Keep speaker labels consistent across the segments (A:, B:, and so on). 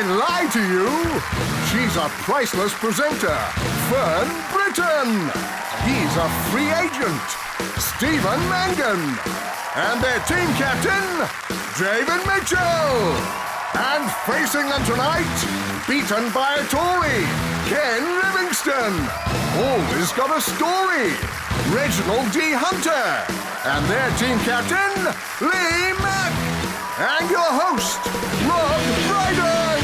A: lie to you? She's a priceless presenter, Fern Britton. He's a free agent, Stephen Mangan. And their team captain, David Mitchell. And facing them tonight, beaten by a Tory, Ken Livingstone. Always got a story, Reginald D.Hunter. And their team captain, Lee Mack. And your host, Rob Brydon.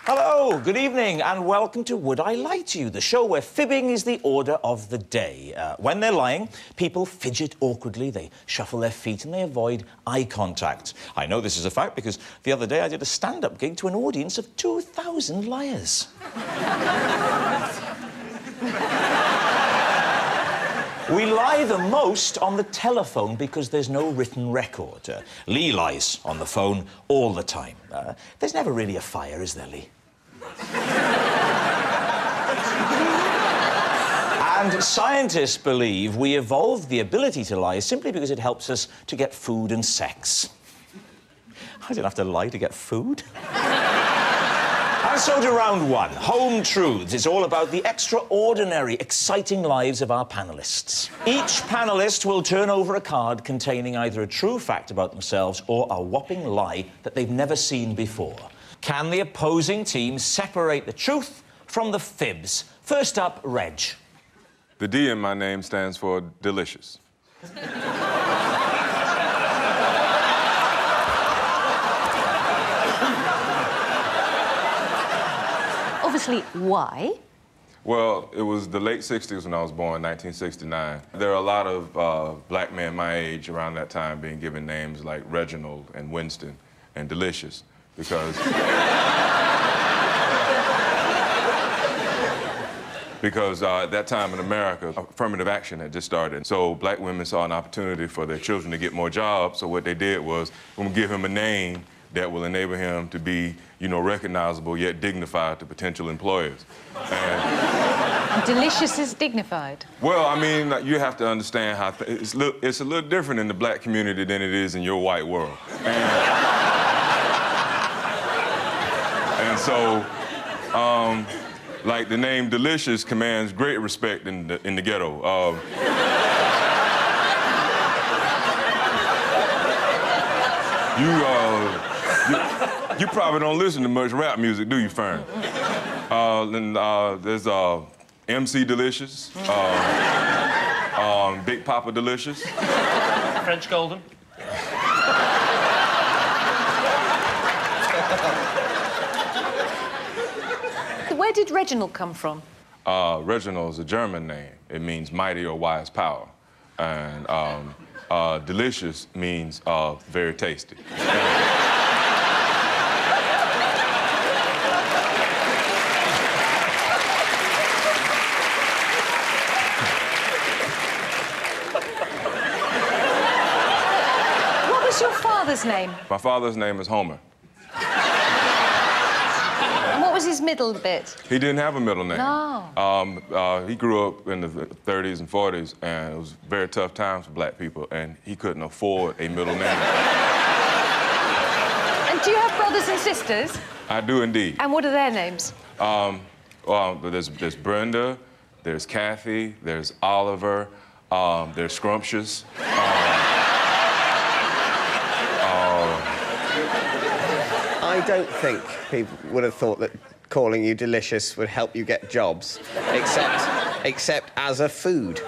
B: Hello, good evening, and welcome to Would I Lie to You, the show where fibbing is the order of the day. When they're lying, people fidget awkwardly, they shuffle their feet, and they avoid eye contact. I know this is a fact because the other day I did a stand-up gig to an audience of 2,000 liars. We lie the most on the telephone because there's no written record. Lee lies on the phone all the time. There's never really a fire, is there, Lee? And scientists believe we evolved the ability to lie simply because it helps us to get food and sex. I don't have to lie to get food. And so to round one, Home Truths. It's all about the extraordinary, exciting lives of our panellists. Each panellist will turn over a card containing either a true fact about themselves or a whopping lie that they've never seen before. Can the opposing team separate the truth from the fibs? First up, Reg.
C: The D in my name stands for delicious.
D: Obviously, why?
C: Well, it was the late 60s when I was born, 1969. There are a lot of black men my age around that time being given names like Reginald and Winston and Delicious because... because at that time in America, affirmative action had just started. So black women saw an opportunity for their children to get more jobs. So what they did was, we're gonna give him a name that will enable him to be, you know, recognizable yet dignified to potential employers. And
D: delicious is dignified.
C: well, I mean, you have to understand how it's a little different in the black community than it is in your white world. And so, like the name Delicious commands great respect in the ghetto. You probably don't listen to much rap music, do you, Fern? Then there's MC Delicious, Big Papa Delicious.
E: French Golden.
D: Where did Reginald come from?
C: Reginald is a German name. It means mighty or wise power. And delicious means very tasty.
D: What was your father's name?
C: My father's name is Homer.
D: And what was his middle bit?
C: He didn't have a middle name.
D: No.
C: He grew up in the 30s and 40s, and it was very tough times for black people, and he couldn't afford a middle name.
D: And do you have brothers and sisters?
C: I do indeed.
D: And what are their names?
C: Well, there's Brenda, there's Kathy, there's Oliver, there's Scrumptious.
F: I don't think people would have thought that calling you delicious would help you get jobs, except as a food.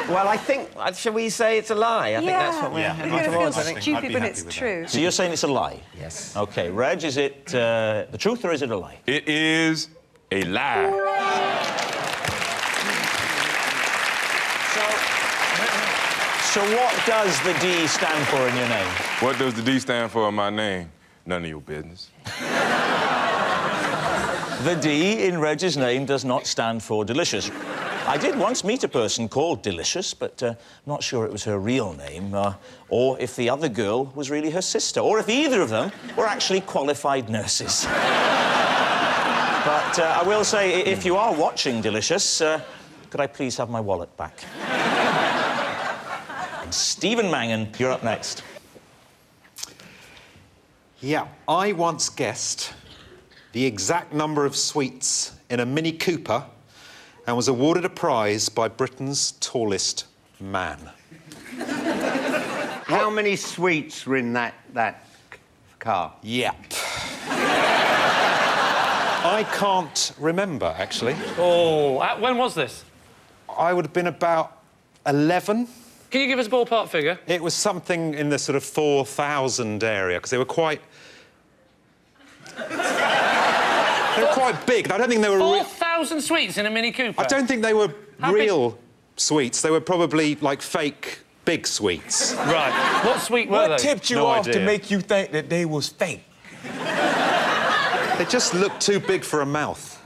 F: Well, I think, shall we say it's a lie? I think that's what we're heading towards.
D: You're going to feel stupid when it's true.
B: So you're saying it's a lie?
F: Yes.
B: OK, Reg, is it the truth or is it a lie?
C: It is a lie.
B: So what does the D stand for in your name?
C: What does the D stand for in my name? None of your business.
B: The D in Reg's name does not stand for delicious. I did once meet a person called Delicious, but I'm not sure it was her real name, or if the other girl was really her sister, or if either of them were actually qualified nurses. But I will say, if you are watching Delicious, could I please have my wallet back? And Stephen Mangan, you're up next.
G: Yeah, I once guessed the exact number of sweets in a Mini Cooper and was awarded a prize by Britain's tallest man.
F: How many sweets were in that car?
G: Yep. I can't remember, actually.
E: Oh, when was this?
G: I would have been about 11.
E: Can you give us a ballpark figure?
G: It was something in the sort of 4,000 area, because they were quite... they were quite big. I don't think they were...
E: 4,000 sweets in a Mini Cooper?
G: I don't think they were
E: How
G: real sweets. They were probably, like, fake big sweets.
E: Right. What sweet were they?
H: What tipped you
G: No
H: off to
G: idea.
H: make you think that they was fake?
G: They just looked too big for a mouth.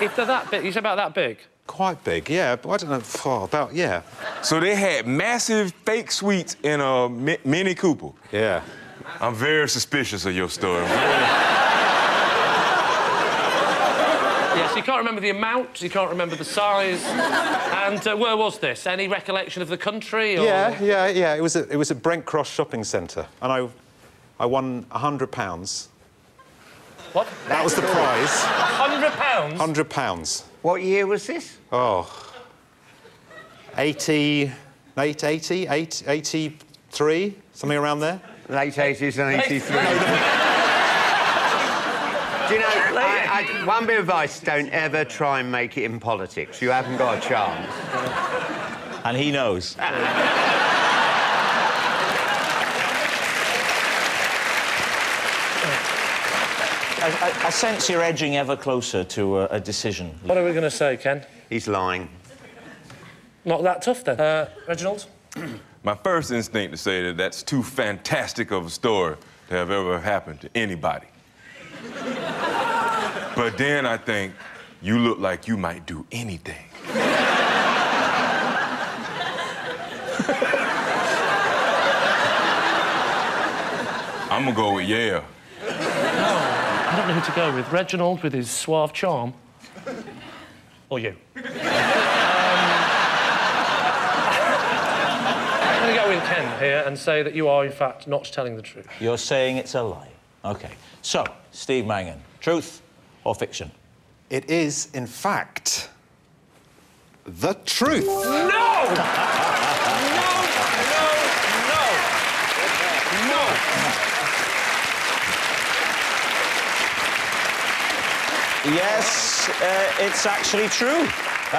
E: If they're that big, you said about that big?
G: Quite big, yeah. But I don't know, about, yeah.
C: So they had massive fake sweets in a Mini Cooper.
G: Yeah.
C: I'm very suspicious of your story.
E: Yes, you can't remember the amount, you can't remember the size. And where was this? Any recollection of the country? Or...
G: Yeah. It was at Brent Cross Shopping Centre, and I won £100.
E: What?
G: That was the prize.
E: £100?
G: £100.
F: What year was this?
G: Oh. 83, something around there.
F: Late 80s and 83. Do you know, one bit of advice, don't ever try and make it in politics. You haven't got a chance.
B: And he knows. I sense you're edging ever closer to a decision.
E: What are we going to say, Ken?
F: He's lying.
E: Not that tough, then. Reginald?
C: My first instinct to say that that's too fantastic of a story to have ever happened to anybody. But then I think, you look like you might do anything. I'm gonna go with yeah.
E: I don't know who to go with. Reginald with his suave charm. Or you. I'm going to go with Ken here and say that you are, in fact, not telling the truth.
B: You're saying it's a lie. OK. So, Steve Mangan, truth or fiction?
G: It is, in fact, the truth.
E: No! No!
B: Yes, it's actually true.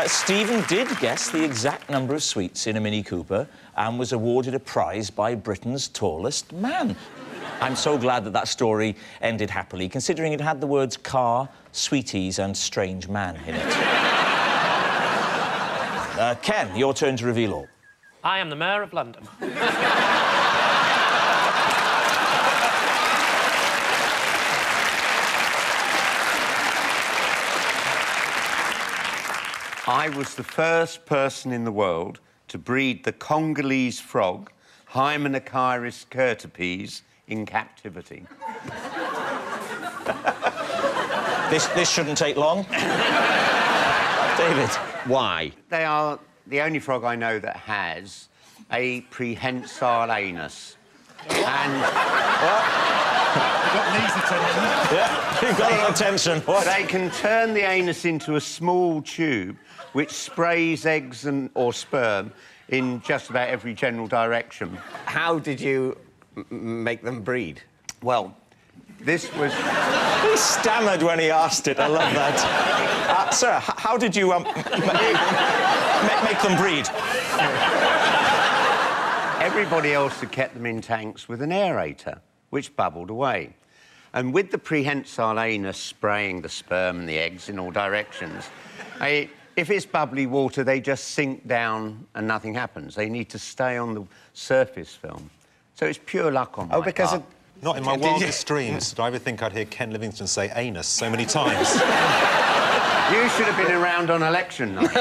B: Stephen did guess the exact number of sweets in a Mini Cooper and was awarded a prize by Britain's tallest man. I'm so glad that that story ended happily, considering it had the words car, sweeties and strange man in it. Ken, your turn to reveal all.
E: I am the Mayor of London.
F: I was the first person in the world to breed the Congolese frog, Hymenocyrus curtipes, in captivity.
B: This shouldn't take long. David.
F: Why? They are the only frog I know that has a prehensile anus. And...
B: Yeah, you've got an attention. What?
F: They can turn the anus into a small tube which sprays eggs or sperm in just about every general direction. How did you make them breed? Well, this was...
B: He stammered when he asked it. I love that. Sir, how did you make them breed?
F: Everybody else had kept them in tanks with an aerator, which bubbled away. And with the prehensile anus spraying the sperm and the eggs in all directions, if it's bubbly water, they just sink down and nothing happens. They need to stay on the surface film. So it's pure luck on my part.
G: Not in my wildest dreams did I ever think I'd hear Ken Livingstone say anus so many times.
F: You should have been around on election night.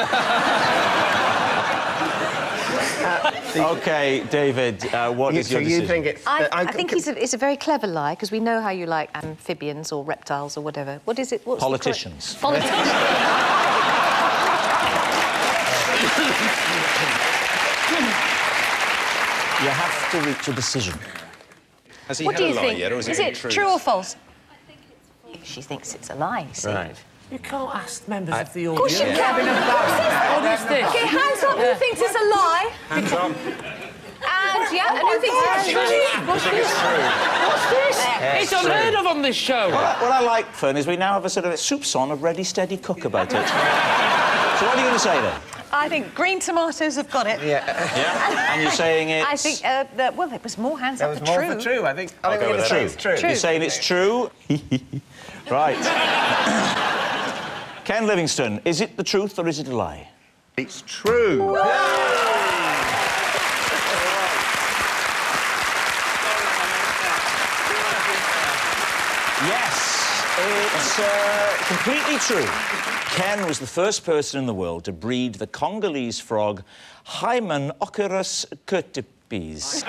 B: OK, David, what is your decision?
F: You think it's...
D: I think it's a very clever lie, because we know how you like amphibians or reptiles or whatever. What is it? What's
B: Politicians.
D: The Politicians.
B: You have to reach a decision.
G: Has he
D: What
G: had
D: do
G: a
D: you
G: lie
D: think?
G: yet, or is it truth?
D: true or false? She thinks it's a lie, see?
F: Right.
E: You can't ask members of the
D: Of course
E: audience.
D: you can.
E: What is this?
D: Okay, hands up who thinks it's a lie.
G: Hands up.
D: And, yeah, and who thinks it's true? What's this? What's this?
E: It's unheard of on this show.
B: What I like, Fern, is we now have a sort of a soupçon of ready, steady cook about it. So what are you going to say, then?
D: I think green tomatoes have got it.
B: Yeah? And you're saying it's...
D: I think, well, it was more hands
H: That
D: up
H: was
D: for
H: more
D: true.
H: for true, I think.
B: I'll go with
H: it's true.
B: You're saying it's true? Right. Ken Livingstone, is it the truth or is it a lie?
F: It's true.
B: Yes, it's completely true. Ken was the first person in the world to breed the Congolese frog Hymenopterus curtipes.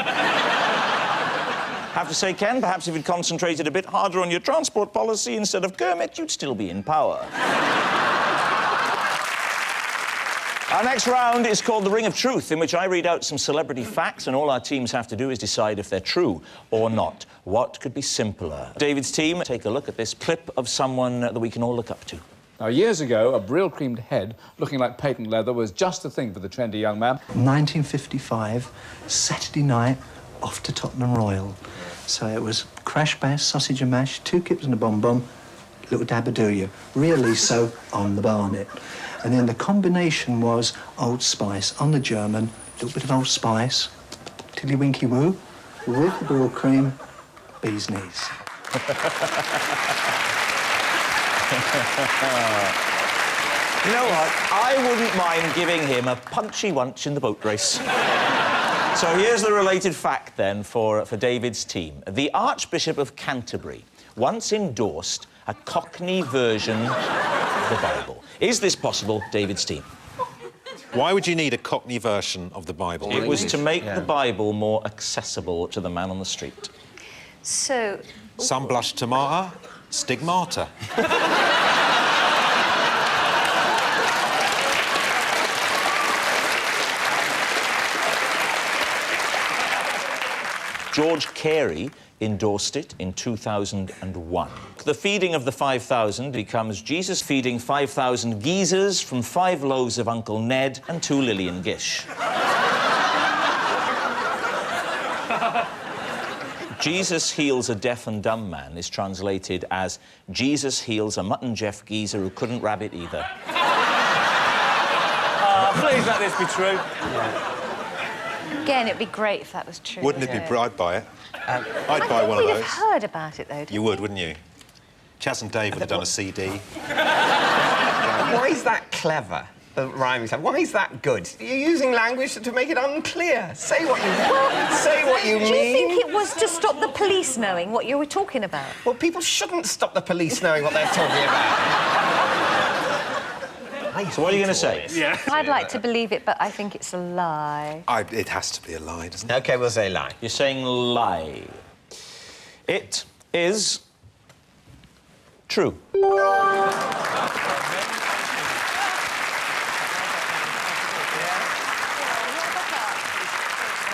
B: Have to say, Ken, perhaps if you'd concentrated a bit harder on your transport policy instead of Kermit, you'd still be in power. Our next round is called the Ring of Truth, in which I read out some celebrity facts, and all our teams have to do is decide if they're true or not. What could be simpler? David's team, take a look at this clip of someone that we can all look up to.
I: Now, years ago, a Brill-creamed head looking like patent leather was just the thing for the trendy young man.
J: 1955, Saturday night, off to Tottenham Royal. So it was crash bash, sausage and mash, 2 kips and a bomb-bomb, little dabadooya, really so on the Barnet. And then the combination was Old Spice on the German, a little bit of Old Spice, tiddly-winky-woo, with the Brill cream, bee's knees.
B: You know what? I wouldn't mind giving him a punchy wunch in the boat race. So here's the related fact, then, for David's team. The Archbishop of Canterbury once endorsed a Cockney version of the Bible. Is this possible, David's team?
G: Why would you need a Cockney version of the Bible?
B: It was to make the Bible more accessible to the man on the street.
D: So...
G: Some blush tomato, stigmata.
B: George Carey endorsed it in 2001. The feeding of the 5,000 becomes Jesus feeding 5,000 geezers from 5 loaves of Uncle Ned and 2 Lillian Gish. Jesus heals a deaf and dumb man is translated as Jesus heals a Mutton Jeff geezer who couldn't rabbit either.
H: Please let this be true.
D: Again, it'd be great if that was true.
G: Wouldn't it be? I'd buy it. I'd buy one of
D: We'd
G: those.
D: have heard about it, though.
G: You would, wouldn't you? Chaz and Dave would have done a CD.
H: Why is that clever, the rhyming stuff? Why is that good? You're using language to make it unclear. Say what you mean.
D: Do you think it was to stop the police knowing what you were talking about?
H: Well, people shouldn't stop the police knowing what they're talking about.
B: So what are you going to say?
H: Yeah.
D: I'd like to believe it, but I think it's a lie.
G: It has to be a lie, doesn't it?
H: OK, we'll say lie.
B: You're saying lie. It is true.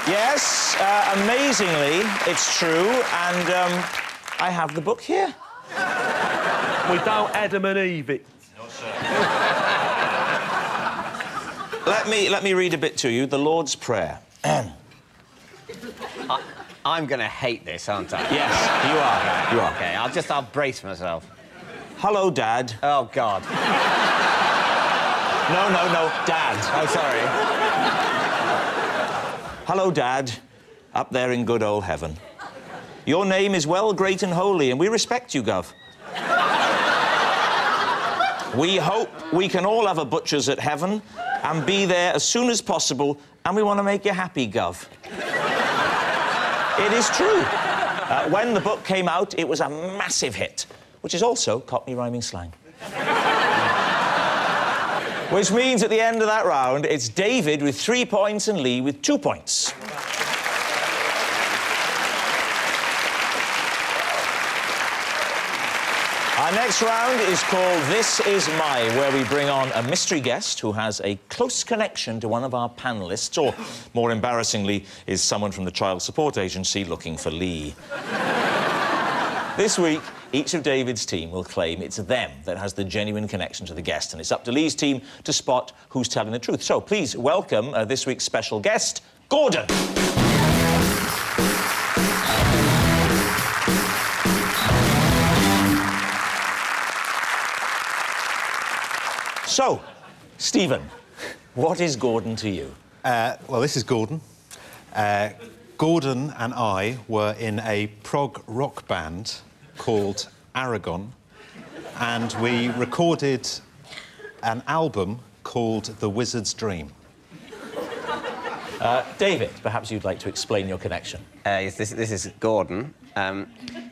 B: Yes, amazingly, it's true, and I have the book here.
E: We don't Adam and Eve it.
B: No, sir. Let me read a bit to you. The Lord's Prayer.
H: I'm going to hate this, aren't I?
B: Yes, you are. You are.
H: OK, I'll brace myself.
B: Hello, Dad.
H: Oh, God.
B: No, Dad.
H: Oh, sorry.
B: Hello, Dad, up there in good old heaven. Your name is well, great and holy, and we respect you, Gov. We hope we can all have a butcher's at heaven and be there as soon as possible, and we want to make you happy, Gov. It is true. When the book came out, it was a massive hit, which is also Cockney rhyming slang. Which means at the end of that round, it's David with 3 points and Lee with 2 points. Our next round is called This Is My, where we bring on a mystery guest who has a close connection to one of our panellists, or, more embarrassingly, is someone from the child support agency looking for Lee. This week, each of David's team will claim it's them that has the genuine connection to the guest, and it's up to Lee's team to spot who's telling the truth. So please welcome this week's special guest, Gordon. So, Stephen, what is Gordon to you?
G: Well, this is Gordon. Gordon and I were in a prog rock band called Aragon, and we recorded an album called The Wizard's Dream.
B: David, perhaps you'd like to explain your connection.
H: Yes, this is Gordon.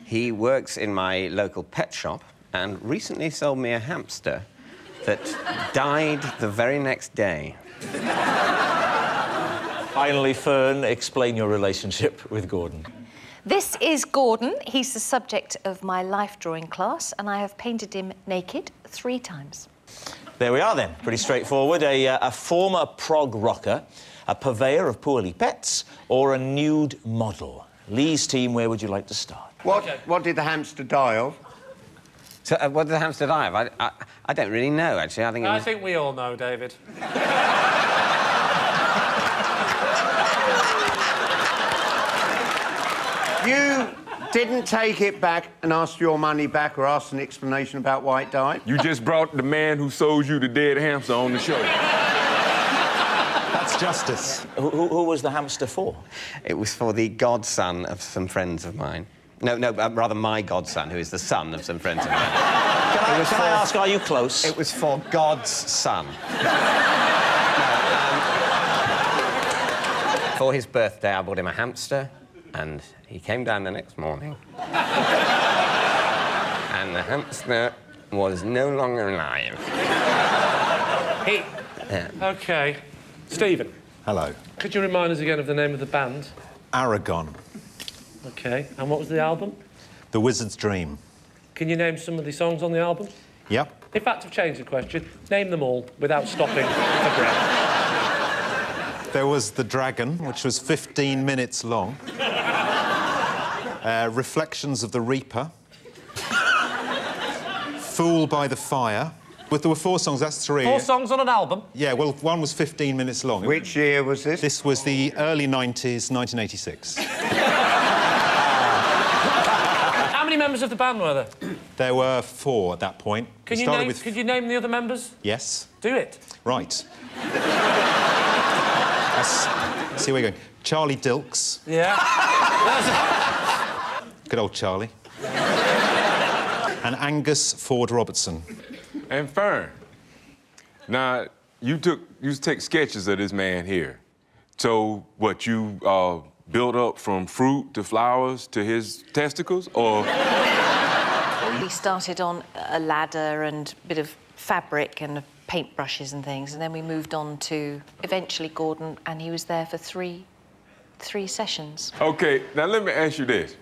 H: He works in my local pet shop and recently sold me a hamster that died the very next day.
B: Finally, Fern, explain your relationship with Gordon.
D: This is Gordon. He's the subject of my life drawing class, and I have painted him naked 3 times.
B: There we are, then. Pretty straightforward. A former prog rocker, a purveyor of poorly pets, or a nude model. Lee's team, where would you like to start?
F: What did the hamster die of?
H: So, what did the hamster die of? I don't really know, actually.
E: I think we all know, David.
F: You didn't take it back and ask your money back or ask an explanation about why it died?
C: You just brought the man who sold you the dead hamster on the show.
G: That's justice.
B: Who was the hamster for?
H: It was for the godson of some friends of mine. No, rather my godson, who is the son of some friends of mine.
B: Can I ask, are you close?
H: It was for God's son. For his birthday, I bought him a hamster, and he came down the next morning. And the hamster was no longer alive.
E: OK. Stephen.
G: Hello.
E: Could you remind us again of the name of the band?
G: Aragon.
E: OK. And what was the album?
G: The Wizard's Dream.
E: Can you name some of the songs on the album?
G: Yep.
E: In fact, I've changed the question. Name them all without stopping for breath.
G: There was The Dragon, which was 15 minutes long. Reflections of the Reaper. Fool by the Fire. There were 4 songs, that's 3.
E: 4 songs on an album?
G: Yeah, well, one was 15 minutes long.
F: Which year was this?
G: This was the early 90s, 1986.
E: How many members of the band were there?
G: There were 4 at that point.
E: Could you name the other members?
G: Yes.
E: Do it.
G: Right. See where you're going. Charlie Dilks.
E: Yeah.
G: Good old Charlie. And Angus Ford Robertson.
C: And Fern. Now, you take sketches of this man here. So, what, you built up from fruit to flowers to his testicles, or...?
D: We started on a ladder and a bit of fabric and paintbrushes and things, and then we moved on to, eventually, Gordon, and he was there for three sessions.
C: OK, now let me ask you this.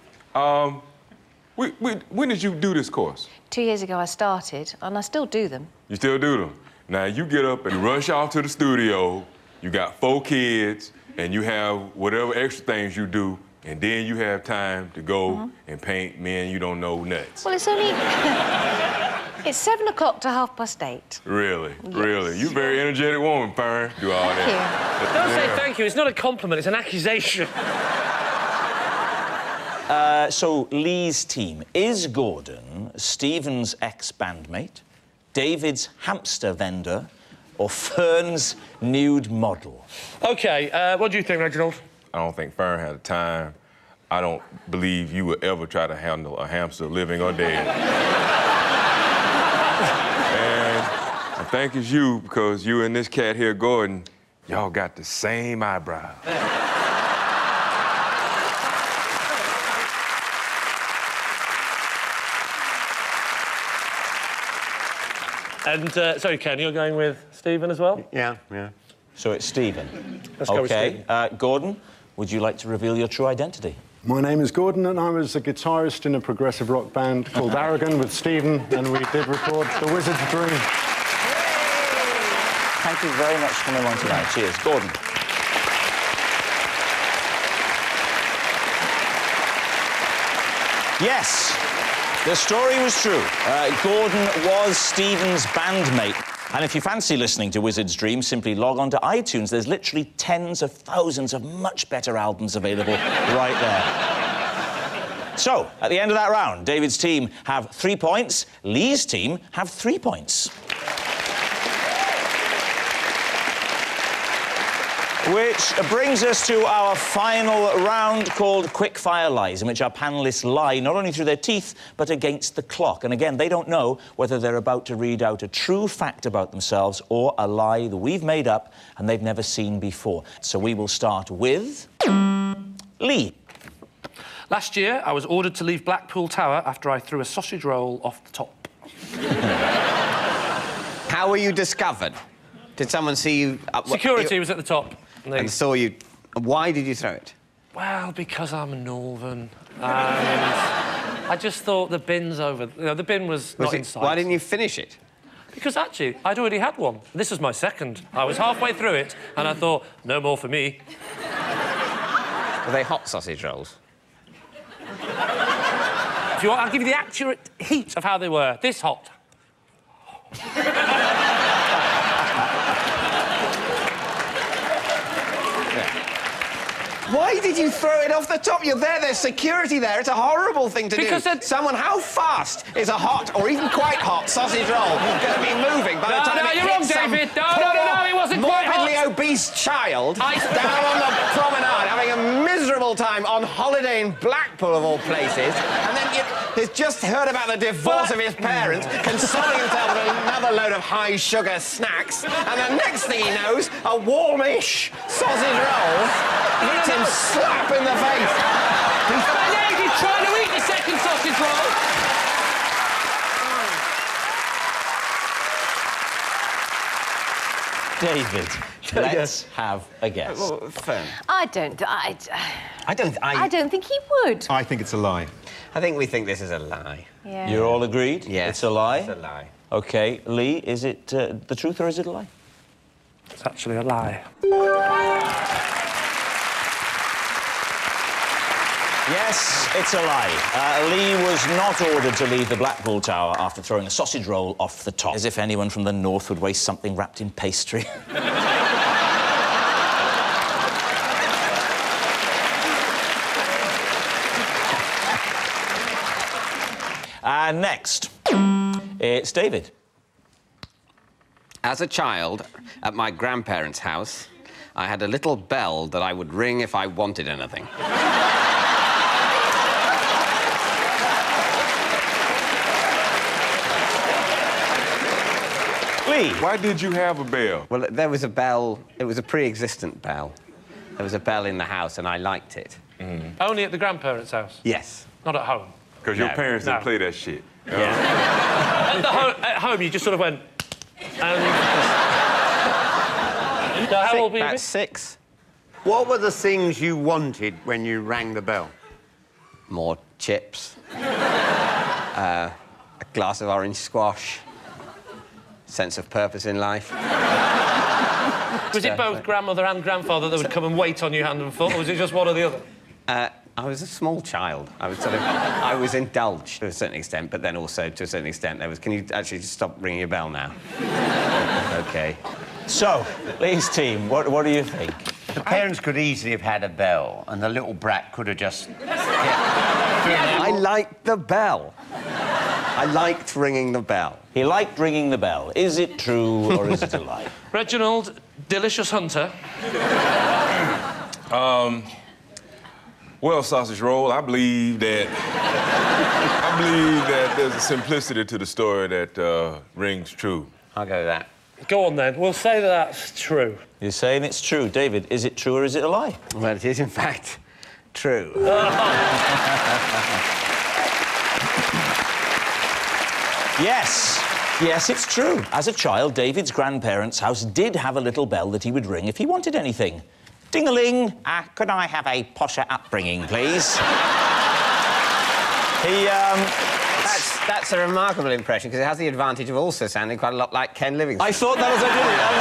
C: When did you do this course?
D: 2 years ago I started, and I still do them.
C: You still do them? Now, you get up and rush off to the studio, you got 4 kids, and you have whatever extra things you do, and then you have time to go and paint men you don't know nuts.
D: Well, it's only... It's 7 o'clock to 8:30.
C: Really?
D: Yes.
C: Really? You very energetic woman, Fern. Do all that.
E: Don't say thank you. It's not a compliment, it's an accusation.
B: So, Lee's team. Is Gordon Stephen's ex-bandmate, David's hamster vendor, or Fern's nude model?
E: OK, what do you think, Reginald?
C: I don't think Fern had the time. I don't believe you would ever try to handle a hamster, living or dead. And I think it's you, because you and this cat here, Gordon, y'all got the same eyebrow.
E: And, sorry, Ken, you're going with Stephen as well?
F: Yeah.
B: So it's Stephen.
E: Let's go with
B: OK. Gordon, would you like to reveal your true identity?
K: My name is Gordon, and I was a guitarist in a progressive rock band called Aragon with Stephen, and we did record The Wizard's Dream.
B: Thank you very much for coming along tonight. Cheers. Gordon. Yes, the story was true. Gordon was Stephen's bandmate. And if you fancy listening to Wizard's Dream, simply log on to iTunes. There's literally tens of thousands of much better albums available right there. So, at the end of that round, David's team have 3 points, Lee's team have 3 points. Which brings us to our final round called Quickfire Lies, in which our panellists lie not only through their teeth, but against the clock. And again, they don't know whether they're about to read out a true fact about themselves or a lie that we've made up and they've never seen before. So we will start with Lee.
E: Last year, I was ordered to leave Blackpool Tower after I threw a sausage roll off the top.
H: How were you discovered? Did someone see you?
E: Security was at the top.
H: And saw you. Why did you throw it?
E: Well, because I'm northern. And I just thought the bin's over. You know, the bin was not in sight.
H: Why didn't you finish it?
E: Because actually, I'd already had one. This was my second. I was halfway through it, and I thought, no more for me.
H: Were they hot sausage rolls?
E: If you want, I'll give you the accurate heat of how they were. This hot.
H: Why did you throw it off the top? You're there, there's security there. It's a horrible thing to do.
E: Because
H: how fast is a hot, or even quite hot, sausage roll going to be moving by the time it
E: you're wrong,
H: hits
E: David.
H: some
E: No, it wasn't quite hot.
H: morbidly obese child down on the promenade having a miserable time on holiday in Blackpool, of all places, and then he's just heard about the divorce of his parents, consoling himself with another load of high-sugar snacks, and the next thing he knows, a warmish sausage roll hits him slap in the face.
E: He's trying to eat the second sausage roll.
B: David, let's have a guess.
H: Fern.
D: I don't think he would.
G: I think it's a lie.
H: I think we think this is a lie.
D: Yeah.
B: You're all agreed?
H: Yes.
B: It's a lie?
H: It's a lie.
B: OK, Lee, is it the truth or is it a lie?
E: It's actually a lie.
B: Yes, it's a lie. Lee was not ordered to leave the Blackpool Tower after throwing a sausage roll off the top. As if anyone from the north would waste something wrapped in pastry. And next, it's David.
H: As a child, at my grandparents' house, I had a little bell that I would ring if I wanted anything.
B: Lee.
C: Why did you have a bell?
H: Well, there was a bell. It was a pre-existent bell. There was a bell in the house, and I liked it.
E: Only at the grandparents' house?
H: Yes.
E: Not at home?
C: Because your parents didn't play that shit.
E: Yeah. At home, you just sort of went... And... So how old were you?
H: About 6.
F: What were the things you wanted when you rang the bell?
H: More chips. A glass of orange squash. Sense of purpose in life.
E: Was it both grandmother and grandfather that would come and wait on you hand and foot, or was it just one or the other?
H: I was a small child. I was indulged to a certain extent, but then also to a certain extent there was, can you actually just stop ringing your bell now? OK.
B: So, Lee's team, what do you think?
F: The parents could easily have had a bell, and the little brat could have just...
H: I liked the bell. I liked ringing the bell.
B: He liked ringing the bell. Is it true or is it a lie?
E: Reginald Delicious Hunter.
C: Well, sausage roll, I believe that there's a simplicity to the story that rings true.
H: I'll go with that.
E: Go on, then. We'll say that that's true.
B: You're saying it's true. David, is it true or is it a lie?
H: Well, it is, in fact, true.
B: Yes. Yes, it's true. As a child, David's grandparents' house did have a little bell that he would ring if he wanted anything. Ding-a-ling. Could I have a posher upbringing, please?
H: That's a remarkable impression, because it has the advantage of also sounding quite a lot like Ken Livingstone.
B: I thought that as I did it. I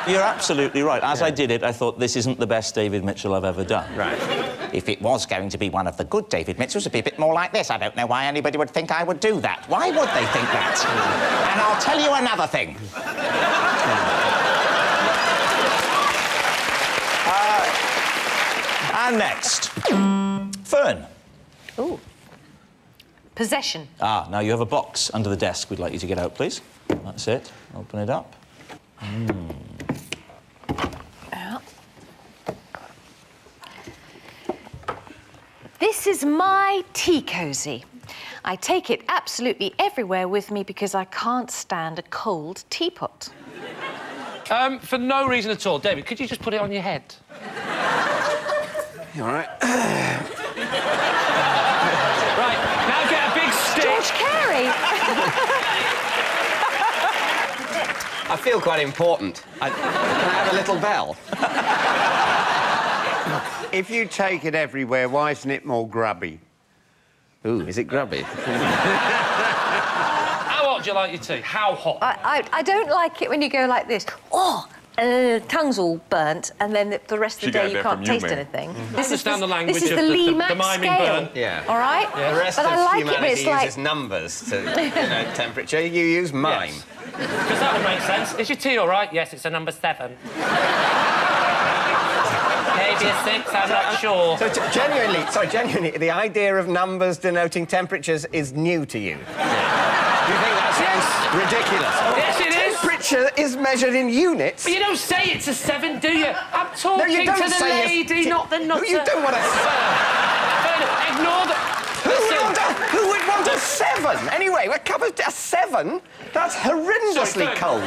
B: know. You're absolutely right. As I did it, I thought, this isn't the best David Mitchell I've ever done.
H: Right.
B: If it was going to be one of the good David Mitchells, it'd be a bit more like this. I don't know why anybody would think I would do that. Why would they think that? And I'll tell you another thing. And next, Fern.
D: Ooh. Possession.
B: Now you have a box under the desk we'd like you to get out, please. That's it. Open it up.
D: Out. This is my tea cosy. I take it absolutely everywhere with me because I can't stand a cold teapot.
E: For no reason at all. David, could you just put it on your head?
H: You all right?
E: Right, now get a big stick.
D: George Carey!
H: I feel quite important. Can I have a little bell?
F: If you take it everywhere, why isn't it more grubby?
H: Ooh, is it grubby?
E: How hot do you like your tea? How hot?
D: I don't like it when you go like this. Oh, tongue's all burnt, and then the rest of the day you can't taste anything.
E: This is the language
D: this is
E: of
D: the Lee Mack
E: miming
D: scale.
E: burn.
H: Yeah.
D: All right?
H: Yeah. The rest
D: but
H: of
D: I like
H: humanity
D: it when it's like...
H: uses numbers to, temperature. You use mime.
E: Because that would make sense. Is your tea all right? Yes, it's a number 7. Maybe a 6, I'm not sure.
H: So, genuinely, the idea of numbers denoting temperatures is new to you. Do you think that sounds ridiculous?
E: Yes, it is.
H: Temperature is measured in units.
E: But you don't say it's a 7, do you? I'm talking
H: No, you don't
E: to the
H: say
E: lady, not the nutter.
H: You don't want to...
E: Ignore the...
H: Who would want a 7? Anyway, a 7? That's horrendously cold.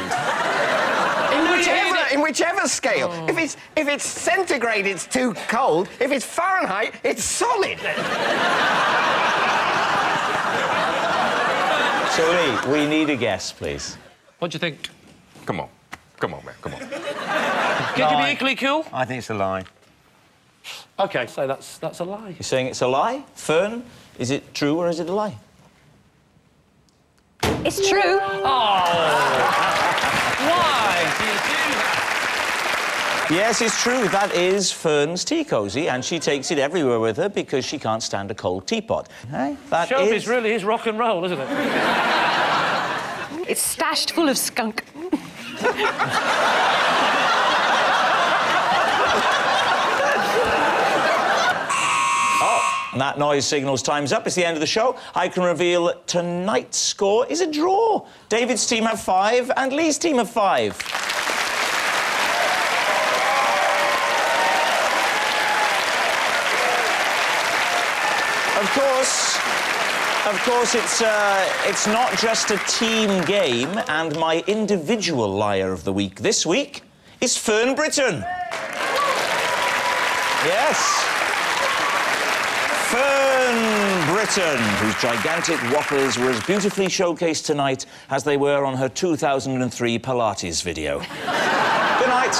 H: In whichever scale. If it's centigrade, it's too cold. If it's Fahrenheit, it's solid.
B: So, Lee, we need a guess, please.
E: What do you think?
C: Come on, man, come on.
E: Could you be equally cool?
F: I think it's a lie.
E: OK, so that's a lie.
B: You're saying it's a lie? Fern, is it true or is it a lie?
D: It's true.
E: Oh! Why do you do that?
B: Yes, it's true. That is Fern's tea cosy, and she takes it everywhere with her because she can't stand a cold teapot. Hey, that
E: Showbiz really is rock and roll, isn't it?
D: It's stashed full of skunk.
B: And that noise signals time's up. It's the end of the show. I can reveal tonight's score is a draw. David's team have 5 and Lee's team have 5. Of course, it's not just a team game, and my individual liar of the week this week is Fern Britton. Yes. Fern Britton, whose gigantic whoppers were as beautifully showcased tonight as they were on her 2003 Pilates video. Good night.